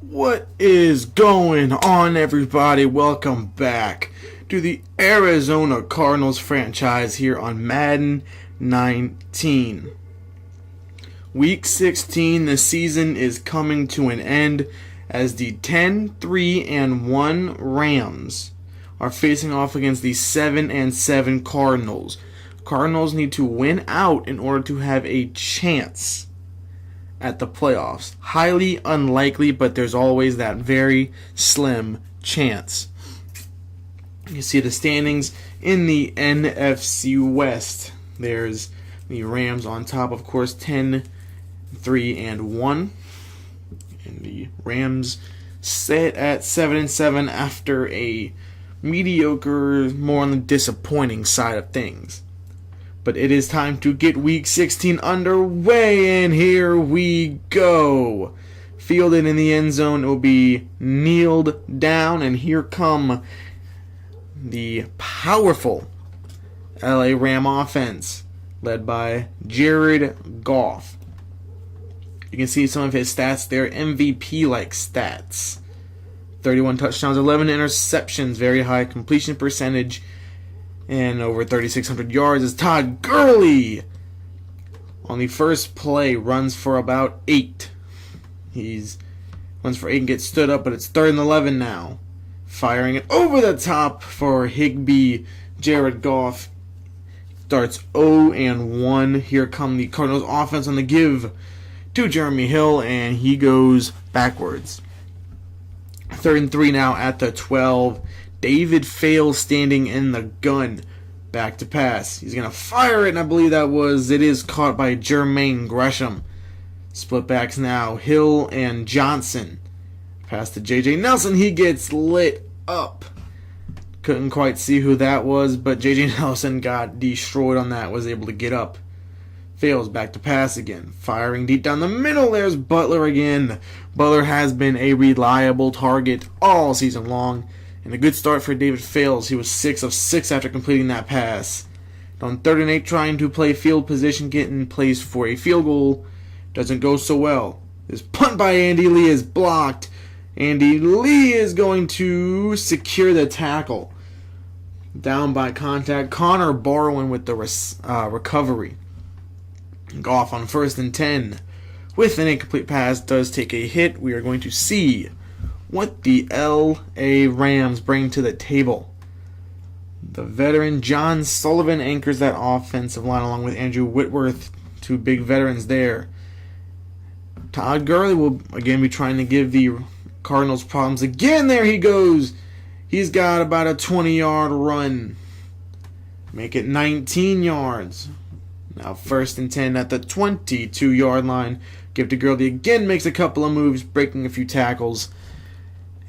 What is going on, everybody? Welcome back to the Arizona Cardinals franchise here on Madden 19. Week 16, the season is coming to an end as the 10-3-1 Rams are facing off against the 7-7 Cardinals. Cardinals need to win out in order to have a chance at the playoffs. Highly unlikely, but there's always that very slim chance. You see the standings in the NFC West. There's the Rams on top, of course, 10-3-1. And the Rams sit at 7-7 after a mediocre, more on the disappointing side of things. But it is time to get Week 16 underway, and here we go. Fielded in the end zone, it will be kneeled down, and here come the powerful LA Ram offense, led by Jared Goff. You can see some of his stats there, MVP-like stats. 31 touchdowns, 11 interceptions, very high completion percentage, and over 3,600 yards is Todd Gurley. On the first play, runs for about 8. He's runs for 8 and gets stood up, but it's 3rd and 11 now. Firing it over the top for Higbee. Jared Goff starts 0-1. Here come the Cardinals offense on the give to Jeremy Hill, and he goes backwards. 3rd and 3 now at the 12. David Fales standing in the gun. Back to pass. He's going to fire it, and I believe it is caught by Jermaine Gresham. Split backs now. Hill and Johnson. Pass to J.J. Nelson. He gets lit up. Couldn't quite see who that was, but J.J. Nelson got destroyed on that. Was able to get up. Fales back to pass again. Firing deep down the middle. There's Butler again. Butler has been a reliable target all season long. And a good start for David Fales. He was 6 of 6 after completing that pass. On 3rd and 8, trying to play field position, getting placed for a field goal. Doesn't go so well. This punt by Andy Lee is blocked. Andy Lee is going to secure the tackle. Down by contact. Connor Barwin with the recovery. Goff on 1st and 10. With an incomplete pass, does take a hit. We are going to see what the LA Rams bring to the table. The veteran John Sullivan anchors that offensive line along with Andrew Whitworth, 2 big veterans there. Todd Gurley will again be trying to give the Cardinals problems again. There he goes. He's got about a 20-yard run. Make it 19 yards. Now 1st and 10 at the 22-yard line. Give to Gurley again, makes a couple of moves, breaking a few tackles.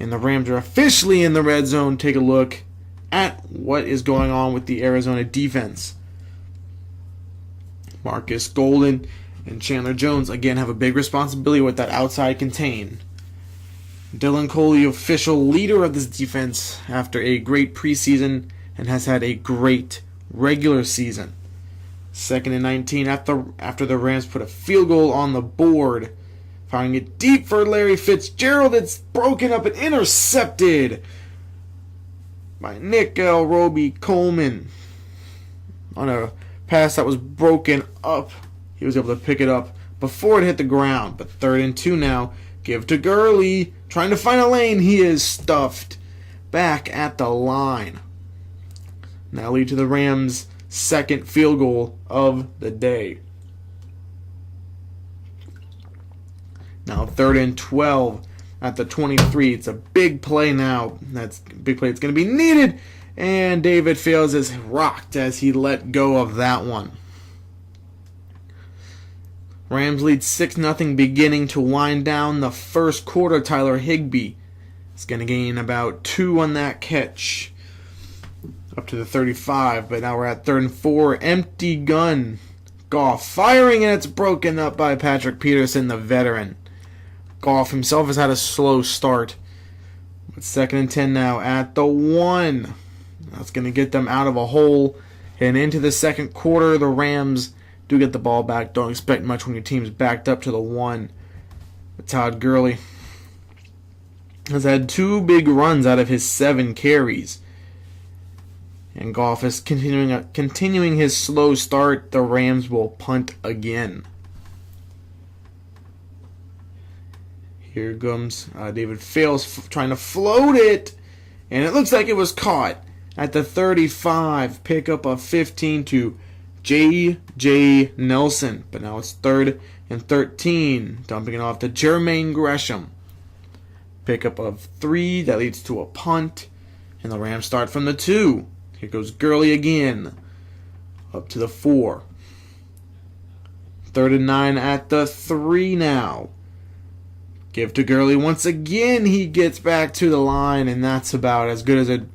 And the Rams are officially in the red zone. Take a look at what is going on with the Arizona defense. Marcus Golden and Chandler Jones again have a big responsibility with that outside contain. Dylan Cole, the official leader of this defense after a great preseason and has had a great regular season. 2nd and 19 after the Rams put a field goal on the board. Firing it deep for Larry Fitzgerald. It's broken up and intercepted by Nickel Roby Coleman. On a pass that was broken up, he was able to pick it up before it hit the ground. But 3rd and 2 now. Give to Gurley. Trying to find a lane. He is stuffed back at the line. Now lead to the Rams' 2nd field goal of the day. Now 3rd and 12 at the 23. It's a big play now. That's a big play. It's going to be needed. And David Fales is rocked as he let go of that one. Rams lead 6-0 beginning to wind down the first quarter. Tyler Higbee is going to gain about 2 on that catch. Up to the 35. But now we're at 3rd and 4. Empty gun. Goff firing, and it's broken up by Patrick Peterson, the veteran. Goff himself has had a slow start. But 2nd and 10 now at the 1. That's going to get them out of a hole. And into the second quarter, the Rams do get the ball back. Don't expect much when your team's backed up to the 1. But Todd Gurley has had 2 big runs out of his 7 carries. And Goff is continuing his slow start. The Rams will punt again. Here comes David Fales trying to float it. And it looks like it was caught at the 35. Pickup of 15 to J.J. Nelson. But now it's 3rd and 13. Dumping it off to Jermaine Gresham. Pickup of 3. That leads to a punt. And the Rams start from the 2. Here goes Gurley again. Up to the 4. 3rd and 9 at the 3 now. Give to Gurley once again. He gets back to the line, and that's about as good as a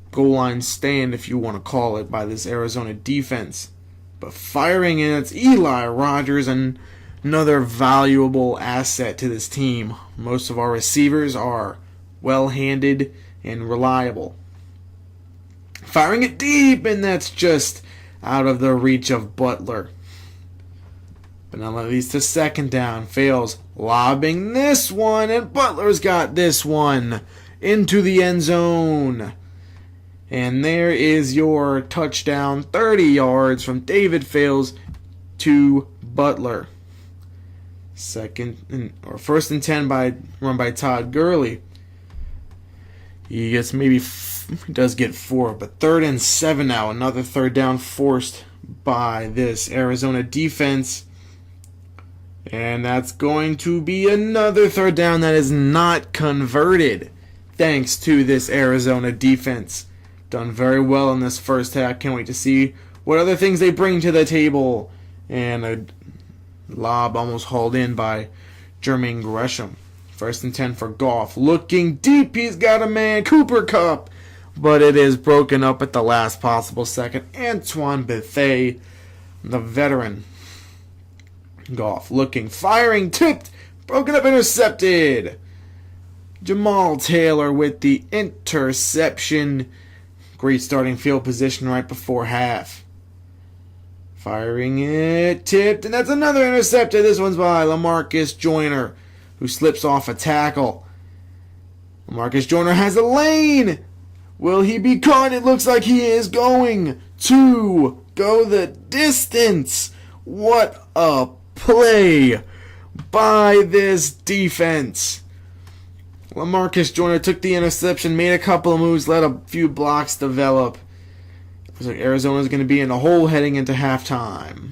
goal line stand, if you want to call it, by this Arizona defense. But firing in, it's Eli Rogers, and another valuable asset to this team. Most of our receivers are well-handed and reliable. Firing it deep, and that's just out of the reach of Butler. But now that leads to 2nd down. Fails lobbing this one, and Butler's got this one into the end zone. And there is your touchdown, 30 yards from David Fales to Butler. 1st and 10 run by Todd Gurley. He gets he does get 4, but 3rd and 7 now. Another 3rd down forced by this Arizona defense. And that's going to be another 3rd down that is not converted, thanks to this Arizona defense. Done very well in this first half. Can't wait to see what other things they bring to the table. And a lob almost hauled in by Jermaine Gresham. 1st and 10 for Goff. Looking deep. He's got a man. Cooper Kupp. But it is broken up at the last possible second. Antoine Bethea, the veteran. Goff looking. Firing. Tipped. Broken up. Intercepted. Jamal Taylor with the interception. Great starting field position right before half. Firing it. Tipped. And that's another intercepted. This one's by LaMarcus Joyner, who slips off a tackle. LaMarcus Joyner has a lane. Will he be caught? It looks like he is going to go the distance. What a play by this defense. LaMarcus Joyner took the interception, made a couple of moves, let a few blocks develop. Looks like Arizona's going to be in a hole heading into halftime.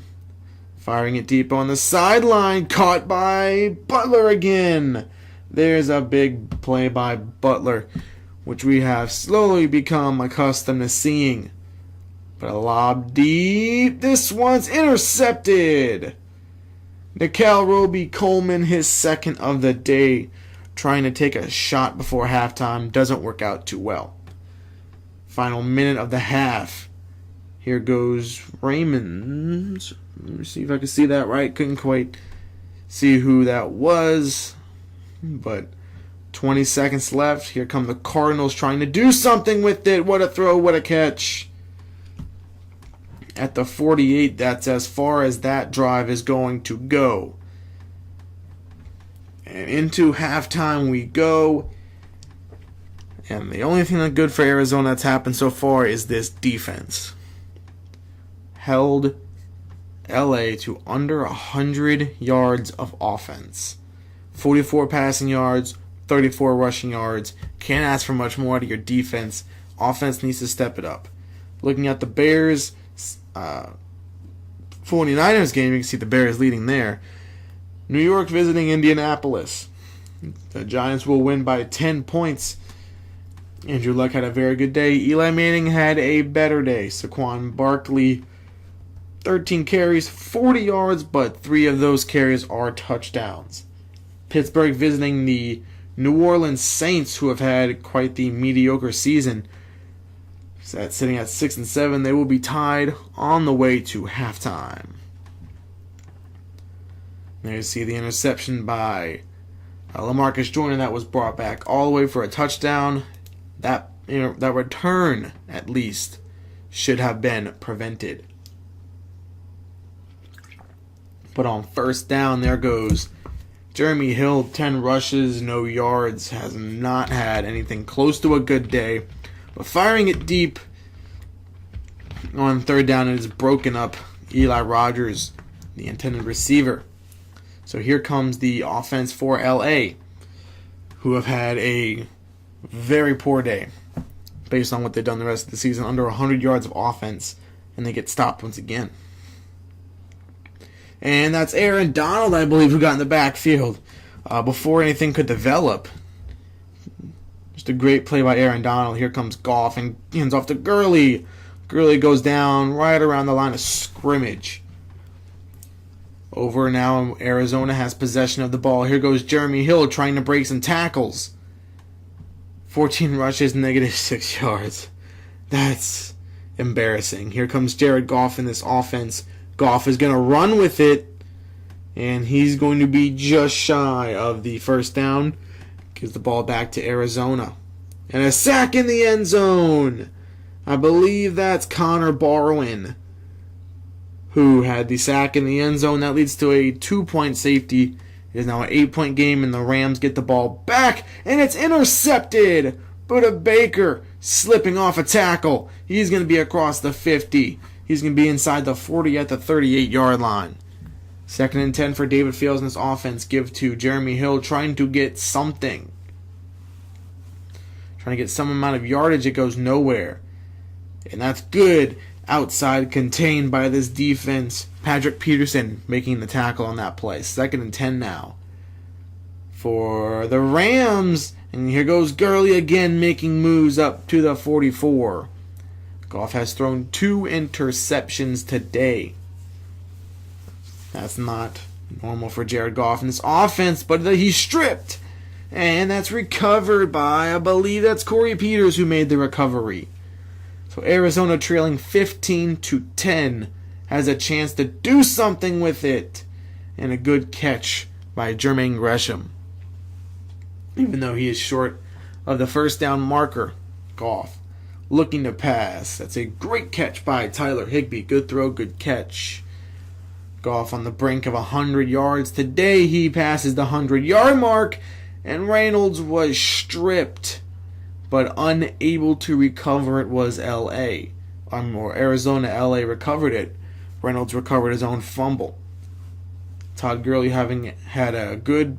Firing it deep on the sideline, caught by Butler again. There's a big play by Butler, which we have slowly become accustomed to seeing. But a lob deep. This one's intercepted. Nikhil Roby-Coleman, his 2nd of the day, trying to take a shot before halftime. Doesn't work out too well. Final minute of the half. Here goes Raymond. Let me see if I can see that right. Couldn't quite see who that was. But 20 seconds left. Here come the Cardinals trying to do something with it. What a throw, what a catch. At the 48, that's as far as that drive is going to go. And into halftime we go. And the only thing that's good for Arizona that's happened so far is this defense. Held LA to under 100 yards of offense. 44 passing yards, 34 rushing yards. Can't ask for much more out of your defense. Offense needs to step it up. Looking at the Bears 49ers game, you can see the Bears leading there. New York visiting Indianapolis. The Giants will win by 10 points. Andrew Luck had a very good day. Eli Manning had a better day. Saquon Barkley, 13 carries, 40 yards, but 3 of those carries are touchdowns. Pittsburgh visiting the New Orleans Saints, who have had quite the mediocre season. Sitting at 6-7, they will be tied on the way to halftime. There you see the interception by LaMarcus Joyner that was brought back all the way for a touchdown. That return, at least, should have been prevented. But on 1st down, there goes Jeremy Hill, 10 rushes, no yards, has not had anything close to a good day. But firing it deep on third down, it is broken up. Eli Rogers, the intended receiver. So here comes the offense for LA, who have had a very poor day based on what they've done the rest of the season. Under 100 yards of offense, and they get stopped once again. And that's Aaron Donald, I believe, who got in the backfield before anything could develop. Just a great play by Aaron Donald. Here comes Goff and hands off to Gurley. Gurley goes down right around the line of scrimmage. Over now, Arizona has possession of the ball. Here goes Jeremy Hill trying to break some tackles. 14 rushes, negative 6 yards. That's embarrassing. Here comes Jared Goff in this offense. Goff is going to run with it, and he's going to be just shy of the first down. Gives the ball back to Arizona. And a sack in the end zone. I believe that's Connor Barwin who had the sack in the end zone. That leads to a 2-point safety. It is now an 8-point game, and the Rams get the ball back, and it's intercepted. Buda Baker slipping off a tackle. He's going to be across the 50. He's going to be inside the 40 at the 38-yard line. 2nd and 10 for David Fields in this offense. Give to Jeremy Hill, trying to get something. Trying to get some amount of yardage. It goes nowhere. And that's good. Outside, contained by this defense. Patrick Peterson making the tackle on that play. 2nd and 10 now for the Rams. And here goes Gurley again, making moves up to the 44. Goff has thrown 2 interceptions today. That's not normal for Jared Goff in this offense, but he's stripped. And that's recovered by, I believe that's Corey Peters who made the recovery. So Arizona trailing 15-10 has a chance to do something with it. And a good catch by Jermaine Gresham. Even though he is short of the first down marker, Goff looking to pass. That's a great catch by Tyler Higbee. Good throw, good catch. Goff on the brink of 100 yards. Today he passes the 100-yard mark, and Reynolds was stripped, but unable to recover it was LA. Or Arizona, LA recovered it. Reynolds recovered his own fumble. Todd Gurley, having had a good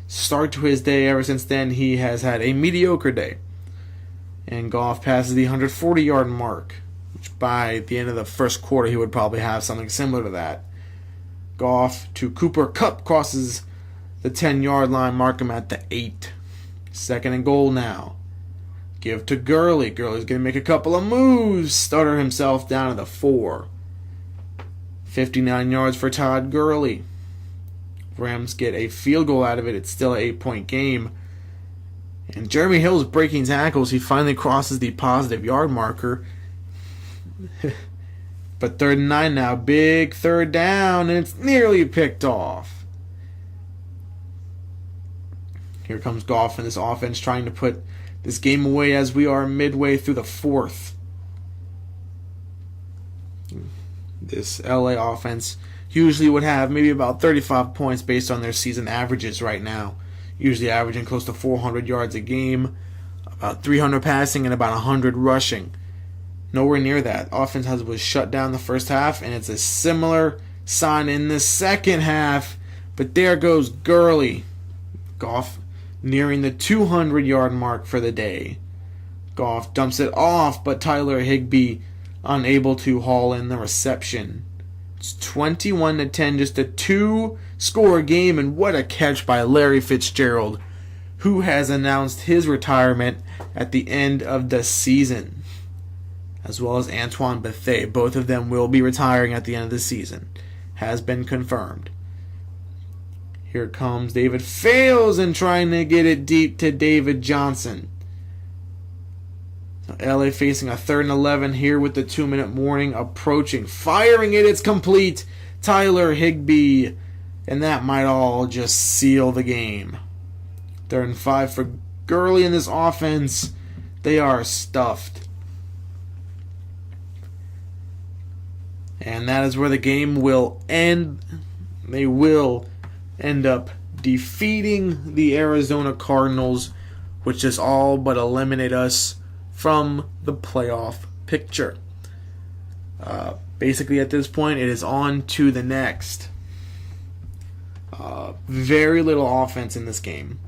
start to his day, ever since then he has had a mediocre day. And Goff passes the 140-yard mark, which by the end of the first quarter he would probably have something similar to that. Goff to Cooper Kupp crosses the 10-yard line, mark him at the 8. 2nd and goal now. Give to Gurley. Gurley's going to make a couple of moves. Stutter himself down to the 4. 59 yards for Todd Gurley. Rams get a field goal out of it. It's still an 8-point game. And Jeremy Hill's breaking tackles. He finally crosses the positive yard marker. But 3rd and 9 now. Big 3rd down, and it's nearly picked off. Here comes Goff in this offense trying to put this game away as we are midway through the 4th. This LA offense usually would have maybe about 35 points based on their season averages right now. Usually averaging close to 400 yards a game, about 300 passing, and about 100 rushing. Nowhere near that. Offense was shut down the first half, and it's a similar sign in the second half. But there goes Gurley. Goff nearing the 200-yard mark for the day. Goff dumps it off, but Tyler Higbee unable to haul in the reception. It's 21-10, just a 2-score game, and what a catch by Larry Fitzgerald, who has announced his retirement at the end of the season, as well as Antoine Bethea. Both of them will be retiring at the end of the season. Has been confirmed. Here comes David Fales and trying to get it deep to David Johnson. LA facing a 3rd and 11 here with the 2-minute warning approaching. Firing it, it's complete. Tyler Higbee. And that might all just seal the game. 3rd and 5 for Gurley in this offense. They are stuffed. And that is where the game will end. They will end up defeating the Arizona Cardinals, which just all but eliminate us from the playoff picture. Basically, at this point, it is on to the next. Very little offense in this game.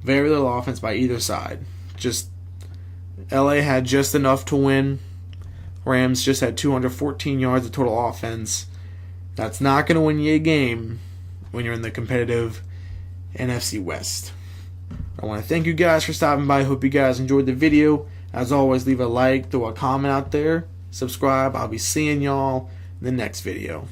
Very little offense by either side. Just LA had just enough to win. Rams just had 214 yards of total offense. That's not going to win you a game when you're in the competitive NFC West. I want to thank you guys for stopping by. I hope you guys enjoyed the video. As always, leave a like, throw a comment out there, subscribe. I'll be seeing y'all in the next video.